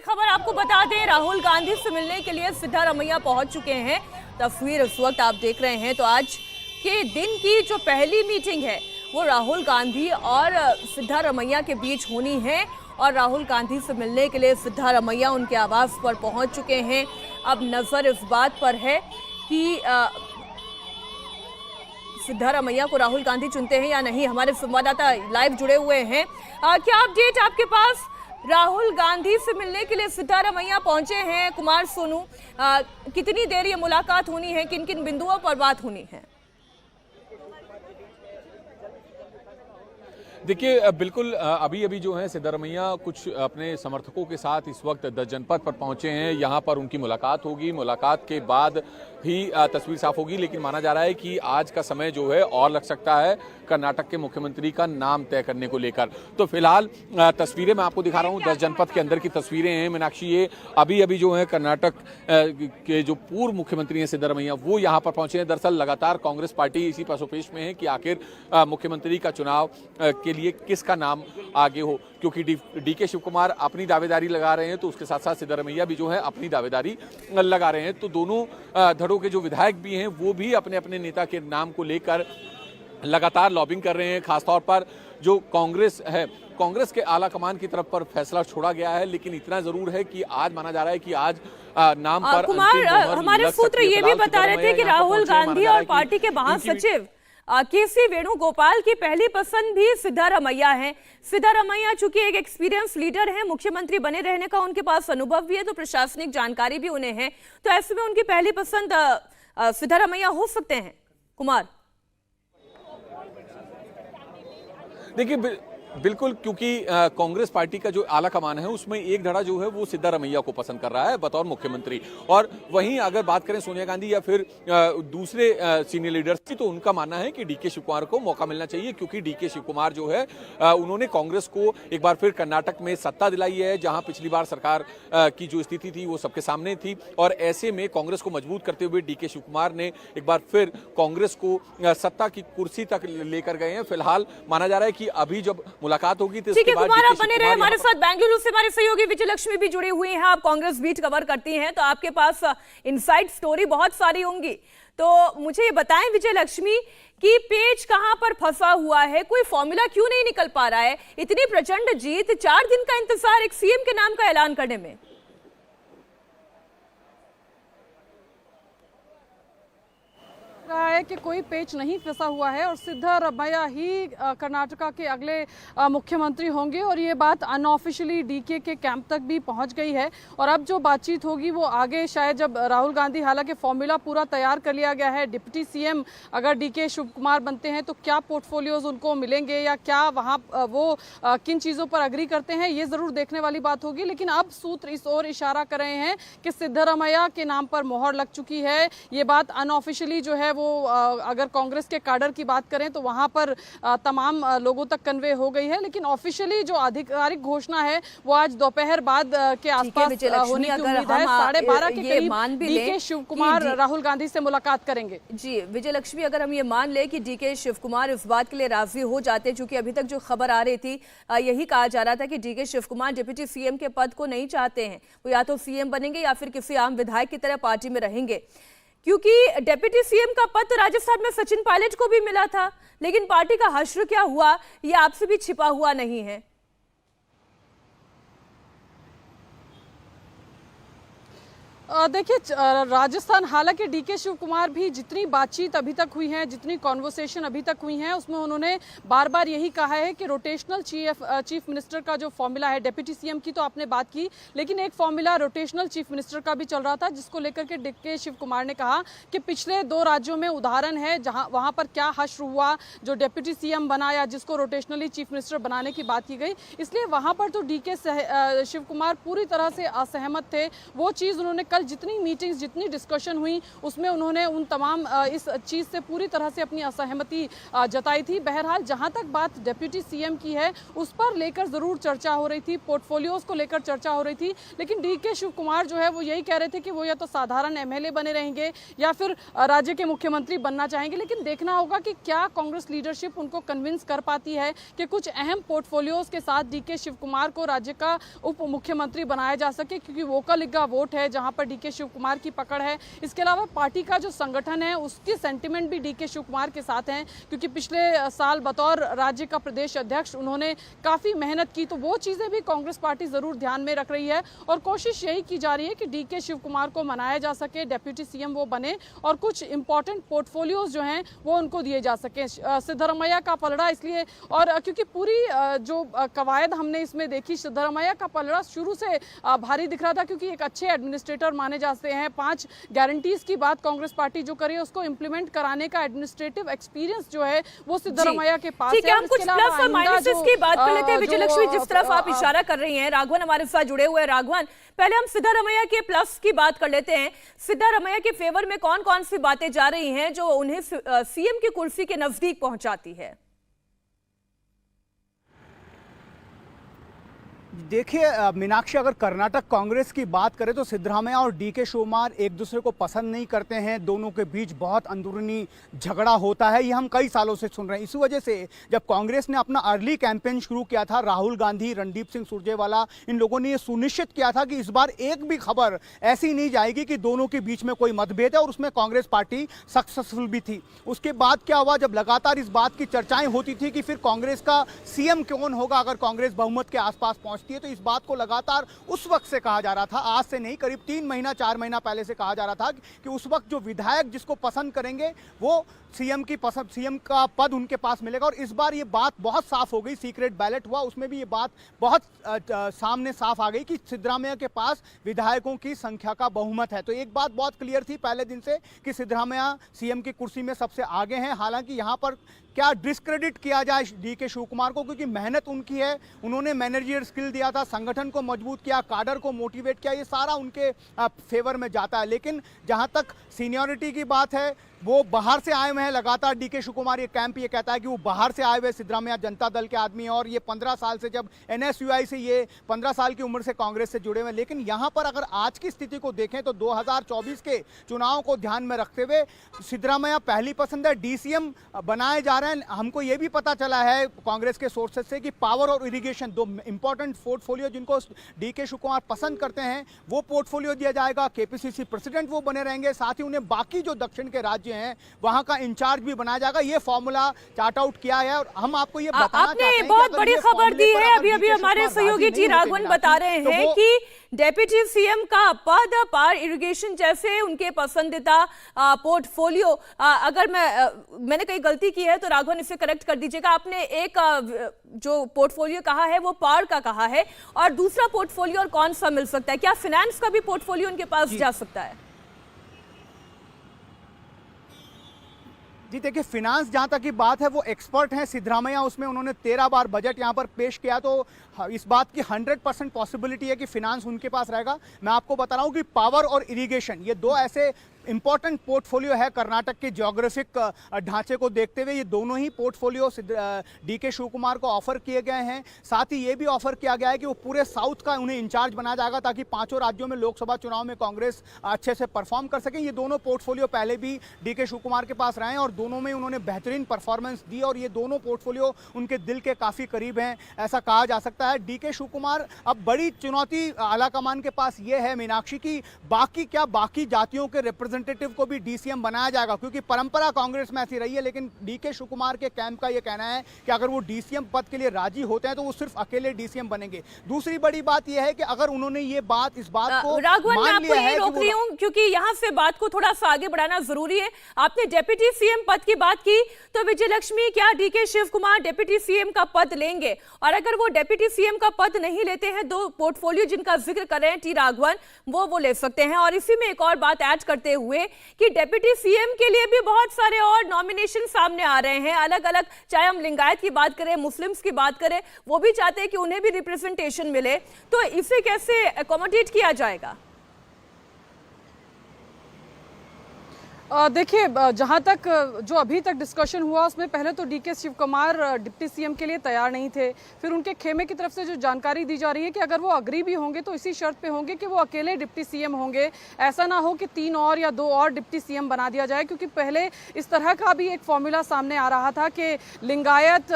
खबर आपको बता दें, राहुल गांधी से मिलने के लिए सिद्धारमैया पहुंच चुके हैं। तस्वीर इस वक्त आप देख रहे हैं। तो आज के दिन की जो पहली मीटिंग है वो राहुल गांधी और सिद्धारमैया के बीच होनी है और राहुल गांधी से मिलने के लिए सिद्धारमैया उनके आवास पर पहुंच चुके हैं। अब नजर इस बात पर है कि सिद्धारमैया को राहुल गांधी चुनते हैं या नहीं। हमारे संवाददाता लाइव जुड़े हुए हैं। क्या अपडेट आपके पास? राहुल गांधी से मिलने के लिए सिद्धारमैया पहुंचे हैं। कुमार सोनू, कितनी देर ये मुलाकात होनी है, किन किन बिंदुओं पर बात होनी है? देखिए, बिल्कुल अभी अभी जो है सिद्धारमैया कुछ अपने समर्थकों के साथ इस वक्त 10 जनपद पर पहुंचे हैं। यहां पर उनकी मुलाकात होगी। मुलाकात के बाद ही तस्वीर साफ होगी, लेकिन माना जा रहा है कि आज का समय जो है और लग सकता है कर्नाटक के मुख्यमंत्री का नाम तय करने को लेकर। तो फिलहाल तस्वीरें मैं आपको दिखा रहा हूं, 10 जनपद के अंदर की तस्वीरें हैं मीनाक्षी। ये अभी अभी जो है कर्नाटक के जो पूर्व मुख्यमंत्री हैं सिद्धारमैया, वो यहाँ पर पहुंचे हैं। दरअसल लगातार कांग्रेस पार्टी इसी पसोपेश में है कि आखिर मुख्यमंत्री का चुनाव के लिए किसका नाम आगे हो, क्योंकि डीके शिव कुमार अपनी दावेदारी लगा रहे हैं, तो उसके साथ साथ सिद्धारमैया भी जो है अपनी दावेदारी लगा रहे हैं। तो दोनों धड़ों के जो विधायक भी हैं वो भी अपने अपने नेता के नाम को लेकर लगातार लॉबिंग कर रहे हैं। खासतौर पर जो कांग्रेस है, कांग्रेस के आला कमान की तरफ पर फैसला छोड़ा गया है, लेकिन इतना जरूर है कि आज माना जा रहा है कि आज नाम पर कुमार, हमारे सूत्र ये भी बता रहे थे कि राहुल गांधी और पार्टी के महासचिव केसी वेणुगोपाल की पहली पसंद भी सिद्धारमैया है। सिद्धारमैया चूंकि एक एक्सपीरियंस लीडर है, मुख्यमंत्री बने रहने का उनके पास अनुभव भी है, तो प्रशासनिक जानकारी भी उन्हें है, तो ऐसे में उनकी पहली पसंद सिद्धारमैया हो सकते हैं। कुमार, देखिए बिल्कुल, क्योंकि कांग्रेस पार्टी का जो आला कमान है उसमें एक धड़ा जो है वो सिद्धारमैया को पसंद कर रहा है बतौर मुख्यमंत्री। और वहीं अगर बात करें सोनिया गांधी या फिर दूसरे सीनियर लीडर्स की, तो उनका मानना है कि डीके शिव कुमार को मौका मिलना चाहिए, क्योंकि डीके शिव कुमार जो है उन्होंने कांग्रेस को एक बार फिर कर्नाटक में सत्ता दिलाई है, जहां पिछली बार सरकार की जो स्थिति थी वो सबके सामने थी। और ऐसे में कांग्रेस को मजबूत करते हुए डीके शिव कुमार ने एक बार फिर कांग्रेस को सत्ता की कुर्सी तक लेकर गए हैं। फिलहाल माना जा रहा है कि अभी जब मुलाकात होगी तो ठीक है कुमार, आप बने रहे हमारे साथ। बेंगलुरु से हमारे सहयोगी विजय लक्ष्मी भी जुड़ी हुई हैं। आप कांग्रेस बीट कवर करती हैं, तो आपके पास इनसाइड स्टोरी बहुत सारी होंगी। तो मुझे ये बताएं विजय लक्ष्मी कि पेच कहां पर फंसा हुआ है, कोई फॉर्मूला क्यों नहीं निकल पा रहा है? इतनी प्रचंड जीत, 4 दिन का इंतजार एक सीएम के नाम का ऐलान करने में। रहा है कि कोई पेच नहीं फंसा हुआ है और सिद्धारमैया ही कर्नाटका के अगले मुख्यमंत्री होंगे, और ये बात अनऑफिशियली डीके के कैंप तक भी पहुंच गई है। और अब जो बातचीत होगी वो आगे शायद जब राहुल गांधी, हालांकि फॉर्मूला पूरा तैयार कर लिया गया है, डिप्टी सीएम अगर डीके शिव कुमार बनते हैं तो क्या पोर्टफोलियोज उनको मिलेंगे या क्या वहाँ वो किन चीज़ों पर अग्री करते हैं, ये ज़रूर देखने वाली बात होगी। लेकिन अब सूत्र इस ओर इशारा कर रहे हैं कि सिद्धारमैया के नाम पर मोहर लग चुकी है। ये बात अनऑफिशियली जो है वो अगर कांग्रेस के कैडर की बात करें तो वहां पर तमाम लोगों तक कन्वे हो गई है, लेकिन ऑफिशियली जो आधिकारिक घोषणा है वो आज दोपहर बाद के आसपास होने की उम्मीद है। 12:30 के करीब डीके शिव कुमार राहुल गांधी से मुलाकात करेंगे। जी विजय लक्ष्मी, अगर हम ये मान ले कि डीके शिव कुमार इस बात के लिए राजी हो जाते, चूंकि अभी तक जो खबर आ रही थी यही कहा जा रहा था कि DK Shivakumar deputy CM के पद को नहीं चाहते हैं, वो या तो सीएम बनेंगे या फिर किसी आम विधायक की तरह पार्टी में रहेंगे, क्योंकि डिप्टी सीएम का पद तो राजस्थान में सचिन पायलट को भी मिला था, लेकिन पार्टी का हश्र क्या हुआ ये आपसे भी छिपा हुआ नहीं है। देखिए, राजस्थान, हालांकि डीके शिव कुमार भी जितनी बातचीत अभी तक हुई है, जितनी कॉन्वर्सेशन अभी तक हुई है, उसमें उन्होंने बार बार यही कहा है कि रोटेशनल चीफ मिनिस्टर का जो फॉर्मूला है, डिप्टी सीएम की तो आपने बात की, लेकिन एक फॉर्मूला रोटेशनल चीफ मिनिस्टर का भी चल रहा था, जिसको लेकर के डीके शिव कुमार ने कहा कि पिछले 2 राज्यों में उदाहरण है जहां वहां पर क्या हश्र हुआ, जो डिप्टी सीएम बना या जिसको रोटेशनली चीफ मिनिस्टर बनाने की बात की गई, इसलिए वहां पर तो डीके शिव कुमार पूरी तरह से असहमत थे। वो चीज़ उन्होंने कल बहरहाल जितनी मीटिंग्स, जितनी डिस्कशन हुई उसमें उन्होंने उन तमाम इस चीज़ से पूरी तरह से अपनी असहमति जताई थी। बहरहाल जहां तक बात डिप्टी सीएम की है उस पर लेकर ज़रूर चर्चा हो रही थी, पोर्टफोलियोज को लेकर चर्चा हो रही थी, लेकिन डीके शिव कुमार जो है वो यही कह रहे थे कि वो या तो साधारण एमएलए बने रहेंगे या फिर राज्य के मुख्यमंत्री बनना चाहेंगे। लेकिन देखना होगा कि क्या कांग्रेस लीडरशिप उनको कन्विंस कर पाती है कि कुछ अहम पोर्टफोलियोज के साथ डीके शिव कुमार को राज्य का उप मुख्यमंत्री बनाया जा सके, क्योंकि वोकल का वोट है जहां पर डीके शिव कुमार की पकड़ है। इसके अलावा पार्टी का जो संगठन है उसकी सेंटिमेंट भी डीके शिव कुमार के साथ हैं, क्योंकि पिछले साल बतौर राज्य का प्रदेश अध्यक्ष उन्होंने काफ़ी मेहनत की, तो वो चीज़ें भी कांग्रेस पार्टी ज़रूर ध्यान में रख रही है और कोशिश यही की जा रही है कि डीके शिव कुमार को मनाया जा सके, डेप्यूटी सीएम वो बने और कुछ इंपॉर्टेंट पोर्टफोलियोज जो हैं वो उनको दिए जा सके। सिद्धरमैया का पलड़ा इसलिए, और क्योंकि पूरी जो कवायद हमने इसमें देखी, सिद्धरमैया का पलड़ा शुरू से भारी दिख रहा था, क्योंकि एक अच्छे एडमिनिस्ट्रेटर माने जाते हैं। 5 गारंटीज की बात कांग्रेस पार्टी जो करे उसको इंप्लीमेंट कराने का एडमिनिस्ट्रेटिव एक्सपीरियंस जो है वो सिद्धरमैया के पास है। हम कुछ प्लस और माइनसेस की बात कर लेते हैं। विजयलक्ष्मी, जिस तरफ आप इशारा कर रही हैं, राघवन हमारे साथ जुड़े हुए हैं। राघवन, पहले हम सिद्धरमैया के प्लस की बात कर लेते हैं। सिद्धरमैया के फेवर में कौन कौन सी बातें जा रही हैं जो उन्हें सीएम की कुर्सी के नजदीक पहुंचाती है? देखिए मीनाक्षी, अगर कर्नाटक कांग्रेस की बात करें तो सिद्धरामैया और डीके शिवकुमार एक दूसरे को पसंद नहीं करते हैं। दोनों के बीच बहुत अंदरूनी झगड़ा होता है, ये हम कई सालों से सुन रहे हैं। इसी वजह से जब कांग्रेस ने अपना अर्ली कैंपेन शुरू किया था, राहुल गांधी, रणदीप सिंह सुरजेवाला, इन लोगों ने ये सुनिश्चित किया था कि इस बार एक भी खबर ऐसी नहीं जाएगी कि दोनों के बीच में कोई मतभेद है, और उसमें कांग्रेस पार्टी सक्सेसफुल भी थी। उसके बाद क्या हुआ, जब लगातार इस बात की चर्चाएं होती थी कि फिर कांग्रेस का सीएम कौन होगा अगर कांग्रेस बहुमत के आसपास पहुंचती है, तो इस बात को लगातार उस वक्त से कहा जा रहा था, आज से नहीं, करीब 3 महीना 4 महीना पहले से कहा जा रहा था कि उस वक्त जो विधायक जिसको पसंद करेंगे वो सीएम का पद उनके पास मिलेगा। और इस बार ये बात बहुत साफ हो गई, सीक्रेट बैलेट हुआ, उसमें भी ये बात बहुत सामने साफ आ गई कि सिद्धरामैया के पास विधायकों की संख्या का बहुमत है। तो एक बात बहुत क्लियर थी पहले दिन से कि सिद्धरामैया सीएम की कुर्सी में सबसे आगे हैं। हालांकि यहाँ पर क्या डिस्क्रेडिट किया जाए डीके शिवकुमार को, क्योंकि मेहनत उनकी है, उन्होंने मैनेजर स्किल दिया था, संगठन को मजबूत किया, काडर को मोटिवेट किया, ये सारा उनके फेवर में जाता है। लेकिन जहां तक सीनियरिटी की बात है, वो बाहर से आए हुए हैं। लगातार डीके शिवकुमार ये कैंप ये कहता है कि वो बाहर से आए हुए सिद्धरामैया जनता दल के आदमी हैं, और ये 15 साल से, जब एनएसयूआई से ये 15 साल की उम्र से कांग्रेस से जुड़े हुए हैं। लेकिन यहाँ पर अगर आज की स्थिति को देखें तो 2024 के चुनाव को ध्यान में रखते हुए सिद्धरामैया पहली पसंद है, डीसीएम बनाए जा रहे हैं। हमको ये भी पता चला है कांग्रेस के सोर्सेज से कि पावर और इरिगेशन, 2 इंपॉर्टेंट पोर्टफोलियो जिनको डीके शिवकुमार पसंद करते हैं, वो पोर्टफोलियो दिया जाएगा। केपीसीसी प्रेसिडेंट वो बने रहेंगे, साथ ही उन्हें बाकी जो दक्षिण के राज्य हैं वहां का इंचार्ज भी बनाया जाएगा। ये फॉर्मूला चार्ट आउट किया है, और हम आपको ये बताना चाहते हैं आपने बहुत बड़ी खबर दी है। अभी हमारे सहयोगी जी राघवन बता रहे हैं कि डेप्यूटी सीएम का पद, पावर इरिगेशन जैसे उनके पसंदीदा पोर्टफोलियो, अगर मैंने कहीं गलती की है तो राघवन इसे करेक्ट कर दीजिएगा। आपने एक जो पोर्टफोलियो कहा है वो पावर का कहा है, और दूसरा पोर्टफोलियो और कौन सा मिल सकता है? क्या फाइनेंस का भी पोर्टफोलियो उनके पास जा सकता है? जी देखिए, फिनांस जहाँ तक की बात है वो एक्सपर्ट हैं सिद्धरामैया, उसमें उन्होंने 13 बार बजट यहाँ पर पेश किया, तो इस बात की 100% पॉसिबिलिटी है कि फिनांस उनके पास रहेगा। मैं आपको बता रहा हूँ कि पावर और इरिगेशन ये 2 ऐसे इंपॉर्टेंट पोर्टफोलियो है कर्नाटक के ज्योग्राफिक ढांचे को देखते हुए। ये दोनों ही पोर्टफोलियो डीके शिवकुमार को ऑफर किए गए हैं। साथ ही ये भी ऑफर किया गया है कि वो पूरे साउथ का उन्हें इंचार्ज बनाया जाएगा, ताकि 5 राज्यों में लोकसभा चुनाव में कांग्रेस अच्छे से परफॉर्म कर सके। ये दोनों पोर्टफोलियो पहले भी डीके शिवकुमार के पास रहे हैं और दोनों में उन्होंने बेहतरीन परफॉर्मेंस दी, और ये दोनों पोर्टफोलियो उनके दिल के काफ़ी करीब हैं, ऐसा कहा जा सकता है। डीके शिवकुमार, अब बड़ी चुनौती आलाकमान के पास ये है मीनाक्षी की बाकी जातियों के रिप्रेजेंटेटिव को भी डीसीएम बनाया जाएगा, क्योंकि परंपरा कांग्रेस में ऐसी रही है। लेकिन डीके शिवकुमार के कैंप का यह कहना है कि अगर वो डीसीएम पद के लिए राजी होते हैं तो वो सिर्फ अकेले डीसीएम बनेंगे। दूसरी बड़ी बात यह है कि अगर उन्होंने ये बात इस बात को मान लिया है, रोक रही हूं क्योंकि यहां से बात को थोड़ा सा आगे बढ़ाना जरूरी है। आपने डेप्यूटी सीएम पद की बात की, तो विजयलक्ष्मी, क्या डीके शिवकुमार डेप्यूटी सीएम का पद लेंगे? और अगर वो डेप्यूटी सीएम का पद नहीं लेते हैं, 2 पोर्टफोलियो जिनका जिक्र कर रहे हैं टी राघवन, वो ले सकते हैं। और इसी में एक और बात ऐड करते हुए कि डेप्यूटी सीएम के लिए भी बहुत सारे और नॉमिनेशन सामने आ रहे हैं, अलग अलग, चाहे हम लिंगायत की बात करें, मुस्लिम्स की बात करें, वो भी चाहते हैं कि उन्हें भी रिप्रेजेंटेशन मिले। तो इसे कैसे अकोमोडेट किया जाएगा? देखिए, जहां तक जो अभी तक डिस्कशन हुआ उसमें पहले तो DK Shivakumar deputy CM के लिए तैयार नहीं थे। फिर उनके खेमे की तरफ से जो जानकारी दी जा रही है कि अगर वो अग्री भी होंगे तो इसी शर्त पे होंगे कि वो अकेले डिप्टी सीएम होंगे, ऐसा ना हो कि 3 और या 2 और डिप्टी सीएम बना दिया जाए। क्योंकि पहले इस तरह का भी एक फॉर्मूला सामने आ रहा था कि लिंगायत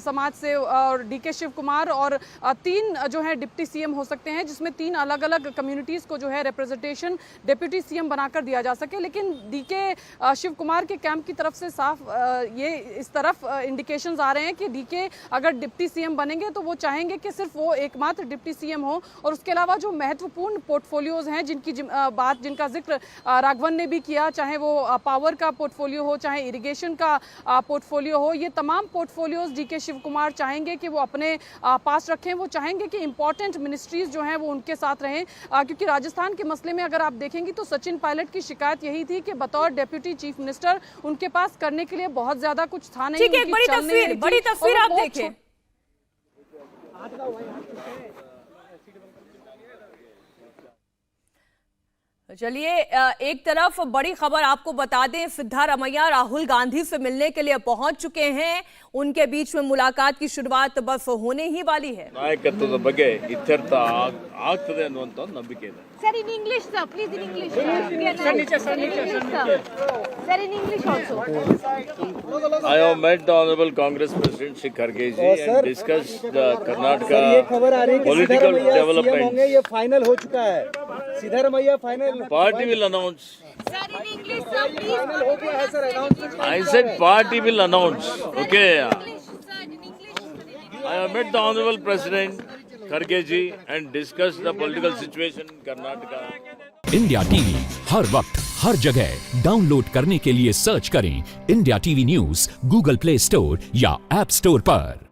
समाज से और डीके शिव कुमार और 3 जो है डिप्टी सीएम हो सकते हैं, जिसमें 3 अलग अलग कम्युनिटीज को जो है रिप्रेजेंटेशन डिप्टी सीएम बनाकर दिया जा सके। लेकिन डीके शिव कुमार के कैंप की तरफ से साफ ये इस तरफ इंडिकेशंस आ रहे हैं कि डीके अगर डिप्टी सीएम बनेंगे तो वो चाहेंगे कि सिर्फ वो एकमात्र डिप्टी सीएम हो, और उसके अलावा जो महत्वपूर्ण पोर्टफोलियोज हैं जिनका जिक्र राघवन ने भी किया, चाहे वो पावर का पोर्टफोलियो हो, चाहे इरिगेशन का पोर्टफोलियो हो, ये तमाम पोर्टफोलियोज डीके शिव कुमार चाहेंगे कि वो अपने पास रखें। वो चाहेंगे कि इंपॉर्टेंट मिनिस्ट्रीज जो हैं वो उनके साथ रहें, क्योंकि राजस्थान के मसले में अगर आप देखेंगे तो सचिन पायलट की शिकायत यही थी कि बतौर डेप्यूटी चीफ मिनिस्टर उनके पास करने के लिए बहुत ज्यादा कुछ था नहीं। ठीक है, एक बड़ी तस्वीर आप देखें। चलिए, एक तरफ बड़ी खबर आपको बता दें, सिद्धारमैया राहुल गांधी से मिलने के लिए पहुंच चुके हैं। उनके बीच में मुलाकात की शुरुआत बस होने ही वाली है। ನಾಯಕತ್ವದ ಬಗ್ಗೆ ಇತ್ಯರ್ಥ ಆಗ್ತದೆ ಅನ್ನುವಂತ ಒಂದು ನಂಬಿಕೆ ಇದೆ. Sir, in English, sir. Please, in English. Sir, in English also. I have met the Honorable Congress President Shri Kharge ji and discussed the Karnataka political development. ये फाइनल हो चुका है, Siddaramaiah final Party will announce. Sir, in English, sir. Please. हो गया है sir, announcement. I said party will announce. Okay. English, sir. In English. I have met the Honorable President Kharge ji and discussed the political situation in Karnataka. India TV हर वक्त हर जगह download करने के लिए सर्च करें India TV news Google Play Store या app store पर।